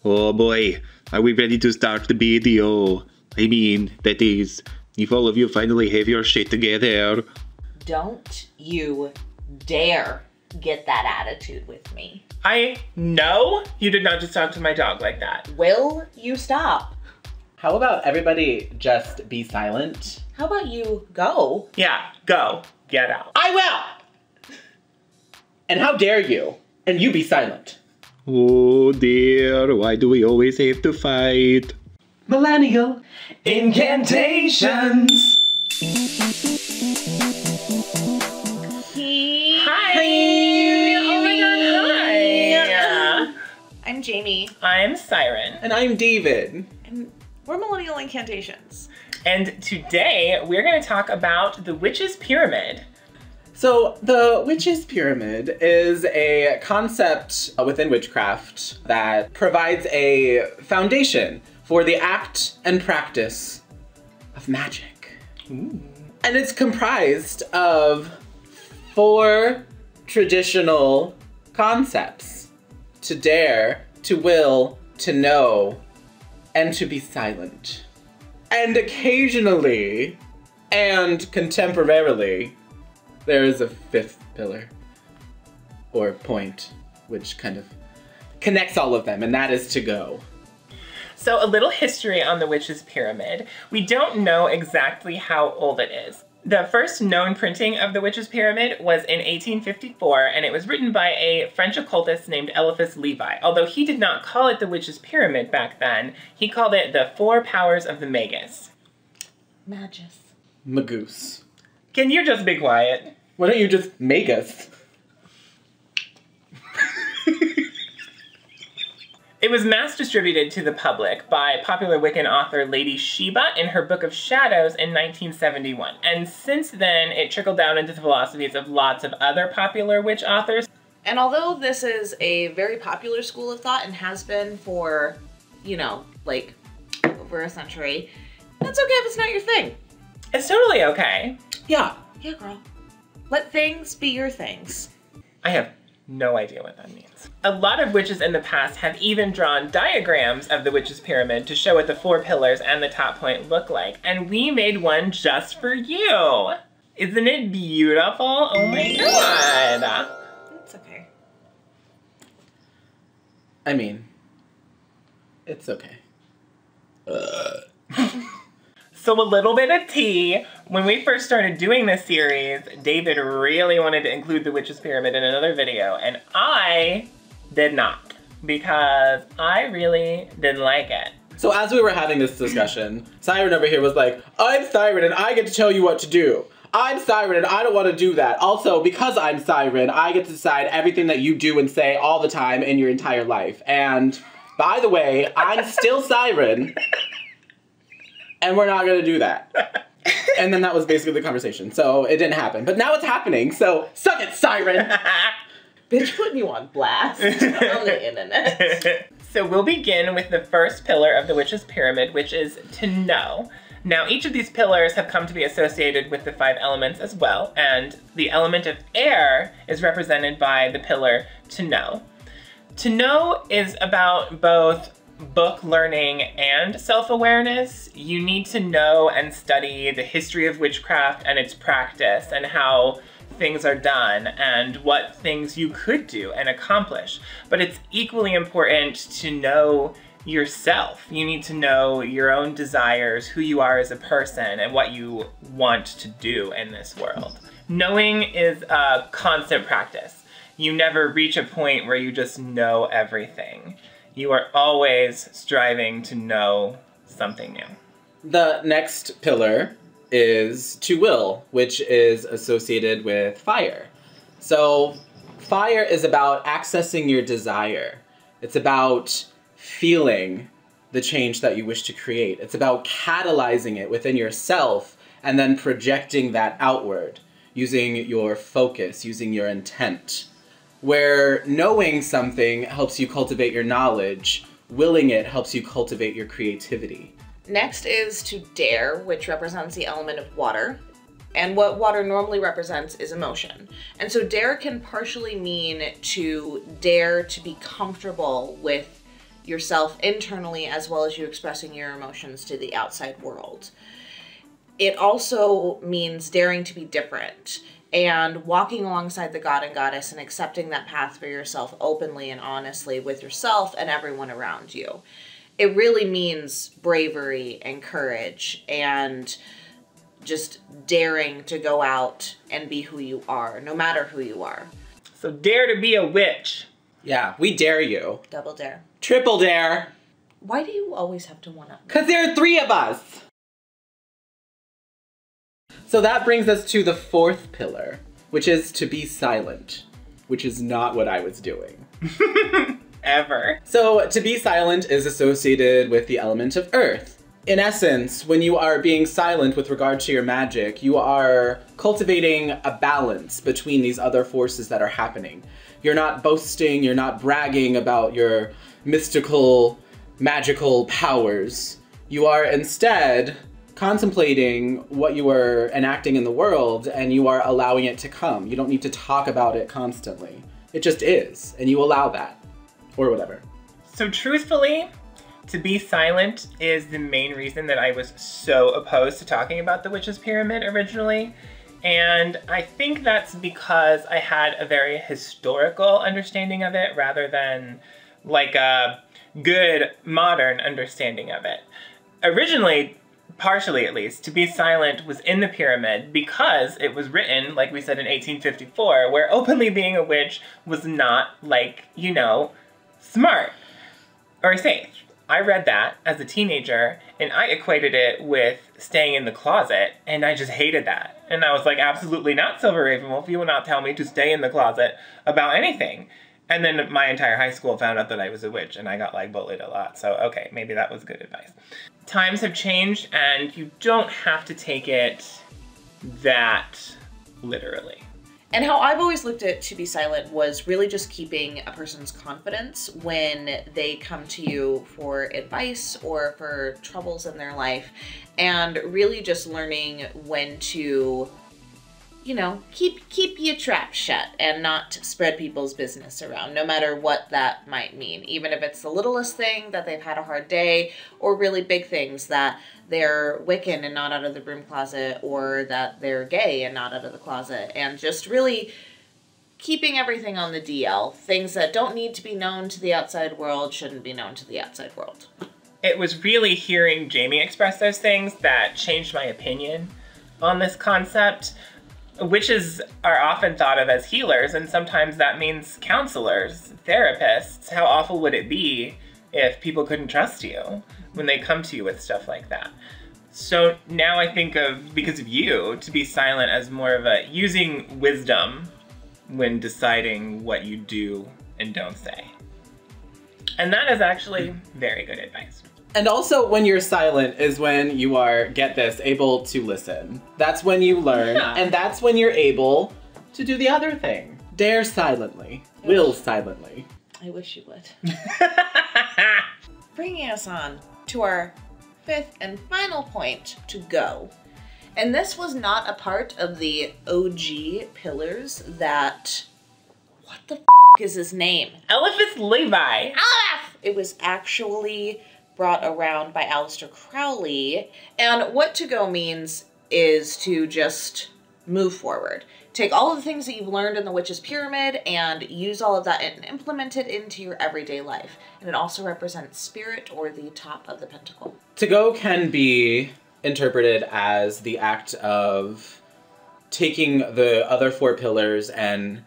Oh boy, are we ready to start the video? I mean, that is, if all of you finally have your shit together. Don't you dare get that attitude with me. I know you did not just talk to my dog like that. Will you stop? How about everybody just be silent? How about you go? Yeah, go. Get out. I will! And how dare you? And you be silent. Oh dear, why do we always have to fight? Millennial Incantations! Hi! Oh my god, hi! I'm Jamie. I'm Siren. And I'm David. And we're Millennial Incantations. And today we're going to talk about the Witch's Pyramid. So the Witch's Pyramid is a concept within witchcraft that provides a foundation for the act and practice of magic. Ooh. And it's comprised of 4 traditional concepts: to dare, to will, to know, and to be silent. And occasionally, and contemporarily, there is a 5th pillar, or point, which kind of connects all of them, and that is to go. So a little history on the Witch's Pyramid. We don't know exactly how old it is. The first known printing of the Witch's Pyramid was in 1854, and it was written by a French occultist named Eliphas Levi. Although he did not call it the Witch's Pyramid back then, he called it the 4 Powers of the Magus. Magus. Magoose. Can you just be quiet? Why don't you just make us? It was mass distributed to the public by popular Wiccan author Lady Sheba in her Book of Shadows in 1971. And since then, it trickled down into the philosophies of lots of other popular witch authors. And although this is a very popular school of thought and has been for, you know, like over a century, that's okay if it's not your thing. It's totally okay. Yeah. Yeah, girl. Let things be your things. I have no idea what that means. A lot of witches in the past have even drawn diagrams of the Witch's Pyramid to show what the 4 pillars and the top point look like. And we made one just for you. Isn't it beautiful? Oh my god. It's okay. I mean, it's okay. So a little bit of tea. When we first started doing this series, David really wanted to include the Witch's Pyramid in another video, and I did not, because I really didn't like it. So as we were having this discussion, Siren over here was like, I'm Siren and I get to tell you what to do. I'm Siren and I don't want to do that. Also, because I'm Siren, I get to decide everything that you do and say all the time in your entire life. And by the way, I'm still Siren. And we're not gonna do that. And then that was basically the conversation. So it didn't happen. But now it's happening, so suck it, Siren! Bitch putting you on blast on the internet. So we'll begin with the first pillar of the Witch's Pyramid, which is to know. Now, each of these pillars have come to be associated with the 5 elements as well, and the element of air is represented by the pillar to know. To know is about both book learning and self-awareness. You need to know and study the history of witchcraft and its practice and how things are done and what things you could do and accomplish. But it's equally important to know yourself. You need to know your own desires, who you are as a person, and what you want to do in this world. Knowing is a constant practice. You never reach a point where you just know everything. You are always striving to know something new. The next pillar is to will, which is associated with fire. So fire is about accessing your desire. It's about feeling the change that you wish to create. It's about catalyzing it within yourself and then projecting that outward, using your focus, using your intent. Where knowing something helps you cultivate your knowledge, willing it helps you cultivate your creativity. Next is to dare, which represents the element of water. And what water normally represents is emotion. And so dare can partially mean to dare to be comfortable with yourself internally as well as you expressing your emotions to the outside world. It also means daring to be different and walking alongside the god and goddess and accepting that path for yourself openly and honestly with yourself and everyone around you. It really means bravery and courage and just daring to go out and be who you are, no matter who you are. So dare to be a witch. Yeah, we dare you. Double dare. Triple dare. Why do you always have to one-up me? Because there are 3 of us. So that brings us to the 4th pillar, which is to be silent, which is not what I was doing. Ever. So to be silent is associated with the element of earth. In essence, when you are being silent with regard to your magic, you are cultivating a balance between these other forces that are happening. You're not boasting, you're not bragging about your mystical, magical powers. You are instead contemplating what you are enacting in the world, and you are allowing it to come. You don't need to talk about it constantly. It just is, and you allow that. Or whatever. So truthfully, to be silent is the main reason that I was so opposed to talking about the Witch's Pyramid originally. And I think that's because I had a very historical understanding of it rather than like a good modern understanding of it. Originally, partially at least, to be silent was in the pyramid because it was written, like we said, in 1854, where openly being a witch was not like, you know, smart or safe. I read that as a teenager and I equated it with staying in the closet, and I just hated that. And I was like, absolutely not, Silver Ravenwolf. You will not tell me to stay in the closet about anything. And then my entire high school found out that I was a witch and I got like bullied a lot. So okay, maybe that was good advice. Times have changed and you don't have to take it that literally. And how I've always looked at to be silent was really just keeping a person's confidence when they come to you for advice or for troubles in their life, and really just learning when to, you know, keep your trap shut and not spread people's business around, no matter what that might mean. Even if it's the littlest thing that they've had a hard day, or really big things that they're Wiccan and not out of the broom closet, or that they're gay and not out of the closet. And just really keeping everything on the DL. Things that don't need to be known to the outside world shouldn't be known to the outside world. It was really hearing Jamie express those things that changed my opinion on this concept. Witches are often thought of as healers, and sometimes that means counselors, therapists. How awful would it be if people couldn't trust you when they come to you with stuff like that? So now I think of, because of you, to be silent as more of a using wisdom when deciding what you do and don't say. And that is actually very good advice. And also when you're silent is when you are, get this, able to listen. That's when you learn, and that's when you're able to do the other thing. Dare silently, will silently. I wish you would. Bringing us on to our 5th and final point, to go. And this was not a part of the OG pillars that, what the is his name? Eliphas Levi. Aleph! It was actually brought around by Aleister Crowley. And what to go means is to just move forward. Take all of the things that you've learned in the Witch's Pyramid and use all of that and implement it into your everyday life. And it also represents spirit, or the top of the pentacle. To go can be interpreted as the act of taking the other 4 pillars and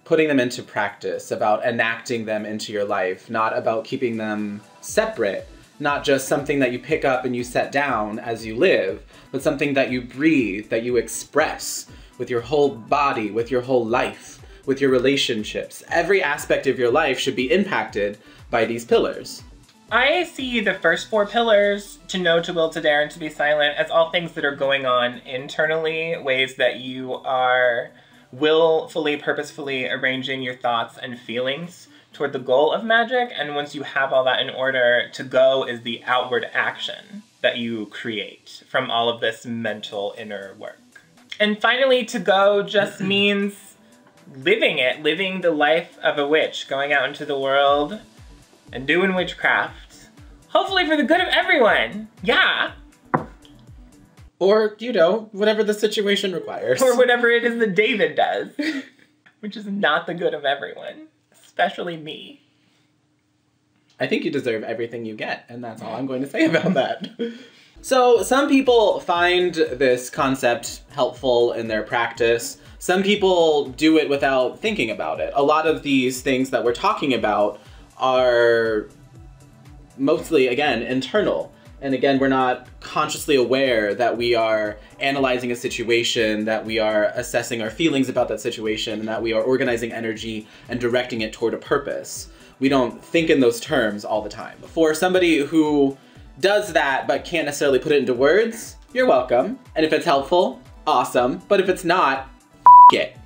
putting them into practice, about enacting them into your life, not about keeping them separate, not just something that you pick up and you set down as you live, but something that you breathe, that you express with your whole body, with your whole life, with your relationships. Every aspect of your life should be impacted by these pillars. I see the first 4 pillars, to know, to will, to dare, and to be silent, as all things that are going on internally, ways that you are willfully, purposefully arranging your thoughts and feelings toward the goal of magic. And once you have all that in order, to go is the outward action that you create from all of this mental inner work. And finally, to go just means living it, living the life of a witch, going out into the world and doing witchcraft. Hopefully for the good of everyone. Yeah. Or, you know, whatever the situation requires. Or whatever it is that David does. Which is not the good of everyone. Especially me. I think you deserve everything you get, and that's all I'm going to say about that. So, some people find this concept helpful in their practice. Some people do it without thinking about it. A lot of these things that we're talking about are mostly, again, internal. And again, we're not consciously aware that we are analyzing a situation, that we are assessing our feelings about that situation, and that we are organizing energy and directing it toward a purpose. We don't think in those terms all the time. For somebody who does that but can't necessarily put it into words, you're welcome. And if it's helpful, awesome. But if it's not, it.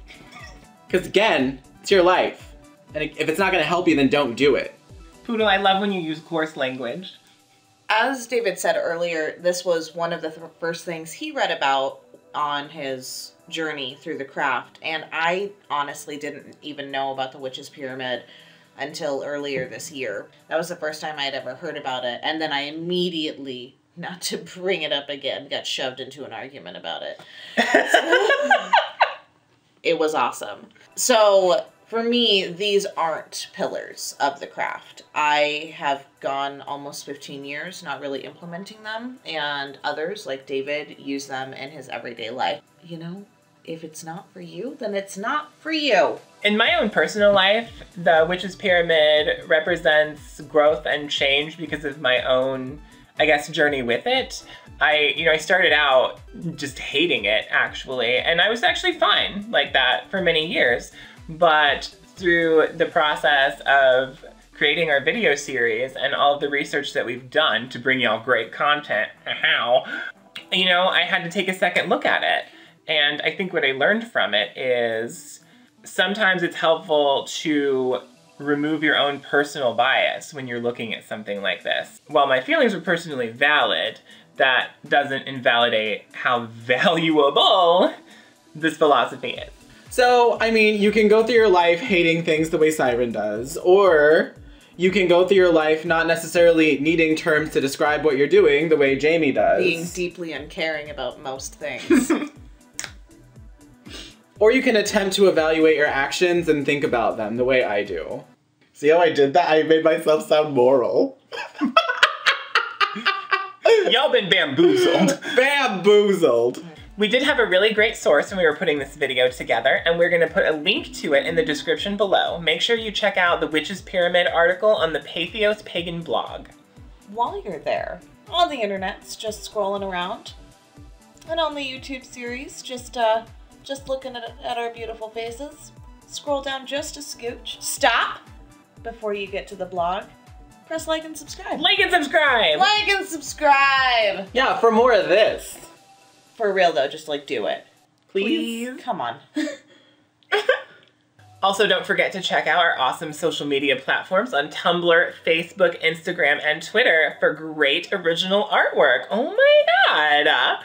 Because again, it's your life. And if it's not gonna help you, then don't do it. Poodle, I love when you use coarse language. As David said earlier, this was one of the first things he read about on his journey through the craft, and I honestly didn't even know about the Witch's Pyramid until earlier this year. That was the first time I'd ever heard about it, and then I immediately, not to bring it up again, got shoved into an argument about it. It was awesome. So, for me, these aren't pillars of the craft. I have gone almost 15 years not really implementing them, and others, like David, use them in his everyday life. You know, if it's not for you, then it's not for you. In my own personal life, the Witch's Pyramid represents growth and change because of my own, I guess, journey with it. I started out just hating it, actually, and I was actually fine like that for many years. But through the process of creating our video series and all of the research that we've done to bring y'all great content, I had to take a second look at it. And I think what I learned from it is sometimes it's helpful to remove your own personal bias when you're looking at something like this. While my feelings were personally valid, that doesn't invalidate how valuable this philosophy is. So, I mean, you can go through your life hating things the way Siren does, or you can go through your life not necessarily needing terms to describe what you're doing the way Jamie does. Being deeply uncaring about most things. Or you can attempt to evaluate your actions and think about them the way I do. See how I did that? I made myself sound moral. Y'all been bamboozled. Bamboozled. We did have a really great source when we were putting this video together, and we're gonna put a link to it in the description below. Make sure you check out the Witch's Pyramid article on the Patheos Pagan blog. While you're there, on the internet's just scrolling around, and on the YouTube series, just looking at our beautiful faces, scroll down just a scooch. Stop before you get to the blog. Press like and subscribe. Like and subscribe! Like and subscribe! Yeah, for more of this. For real though, just like do it. Please? Come on. Also, don't forget to check out our awesome social media platforms on Tumblr, Facebook, Instagram, and Twitter for great original artwork. Oh my god!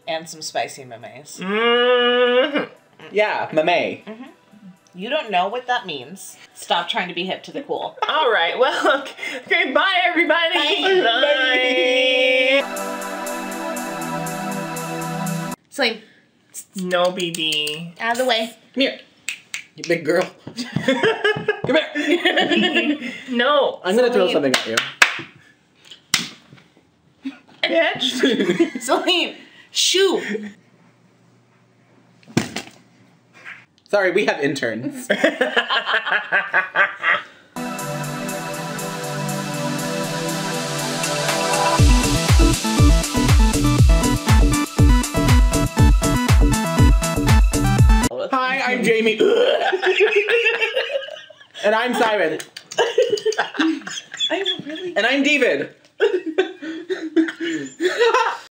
And some spicy memes. Mm-hmm. Yeah, mame. Mm-hmm. You don't know what that means. Stop trying to be hip to the cool. All right, well, okay, bye everybody! Bye. Bye. Sling. No, BB. Out of the way. Come here, you big girl. Come here. No. I'm gonna throw something at you. Bitch. Celine, shoot. Sorry, we have interns. Hi, I'm Jamie. And I'm Siren. I'm really... And I'm David.